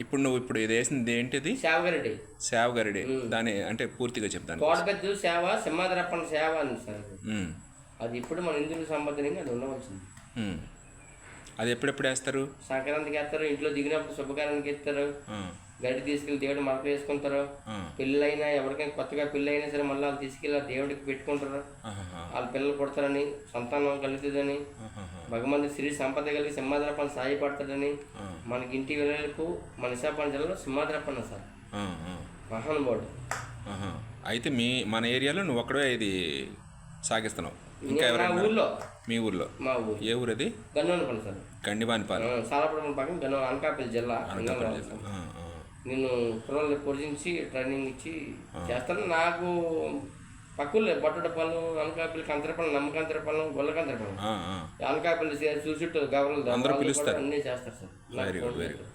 ఇప్పుడు నువ్వు ఇప్పుడు ఇది వేసింది ఏంటిది? సేవగరెడ్డి. సేవగరిడి. దాని అంటే పూర్తిగా చెప్తాను. కోటపెద్దు సేవ, సింహాద్రప్పన్న సేవ అని సార్. అది ఇప్పుడు మన హిందువులకు సంబంధించి అది ఉండవలసింది. అది ఎప్పుడెప్పుడు వేస్తారు? సంక్రాంతికి వేస్తారు, ఇంట్లో దిగినప్పుడు శుభకార్యానికి ఎత్తారు, గడ్డి తీసుకెళ్ళి దేవుడు మడత వేసుకుంటారు. పెళ్ళైనా ఎవరికైనా కొత్తగా పెళ్ళి అయినా సరే మళ్ళీ వాళ్ళు తీసుకెళ్ళి దేవుడికి పెట్టుకుంటారు. వాళ్ళ పిల్లలు పుడతారని, సంతానం కలుగుతుందని, భగవంతు శ్రీ సంపద కలిగి సింహాద్రప్పని సాయపడతాడని, మనకి ఇంటి వెళ్ళలకు మన విశాఖపట్నం జిల్లాలో సింహాద్రప్పన్న సార్ మహానుభావుడు. అయితే మన ఏరియాలో నువ్వు ఒక్కడే ఇది సాగిస్తున్నావు? ఇంకా ఎవరైనా ఊళ్ళో? మీ ఊర్లో? మా ఊరు. ఏ ఊరు అది? గన్నవనపల్లి సార్. గండివానిపాలెం. సాలపడమని పక్కన గన్నవరం, అనకాపల్లి జిల్లా. నేను పిల్లల్ని పొడిచించి ట్రైనింగ్ ఇచ్చి చేస్తాను. నాకు పక్కలే బొట్టడపల్లి, అనకాపల్లి, కంతరపల్లి, నమ్మకంతరపల్లి, గొల్లకంతరపల్లి, అనకాపల్లి చూసుట్టు గవర్నలు అందరూ పిలుస్తారు, అన్నీ చేస్తారు sir. Very good, very good.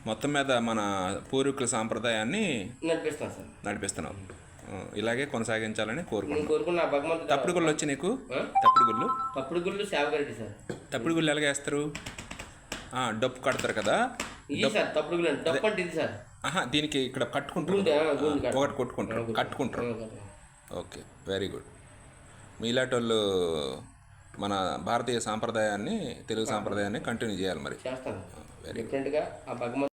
మొత్తం మీద మన పూర్వీకుల సాంప్రదాయాన్ని నడిపిస్తాను సార్. నడిపిస్తున్నావు. ఇలాగే కొనసాగించాలని కోరుకుంటున్నా. భగవంతుడు. తప్పుడు గుళ్ళు వచ్చి నీకు? తప్పుడు గుళ్ళు? తప్పుడు గుళ్ళు సేవగరెడ్డి సార్. తప్పుడు గుళ్ళు ఎలాగ వేస్తారు? డప్పు కడతారు కదా? ఇది సార్ తప్పుడు గుళ్ళు. డప్పు అంటే ఇది సార్. దీనికి ఇక్కడ కట్టుకుంటారు, ఒకటి కొట్టుకుంటారు, కట్టుకుంటారు. Okay, very good. మీలాంటి వాళ్ళు మన భారతీయ సాంప్రదాయాన్ని, తెలుగు సాంప్రదాయాన్ని కంటిన్యూ చేయాలి మరి. చేస్తాను. డిఫరెంట్గా ఆ భగవంతుడు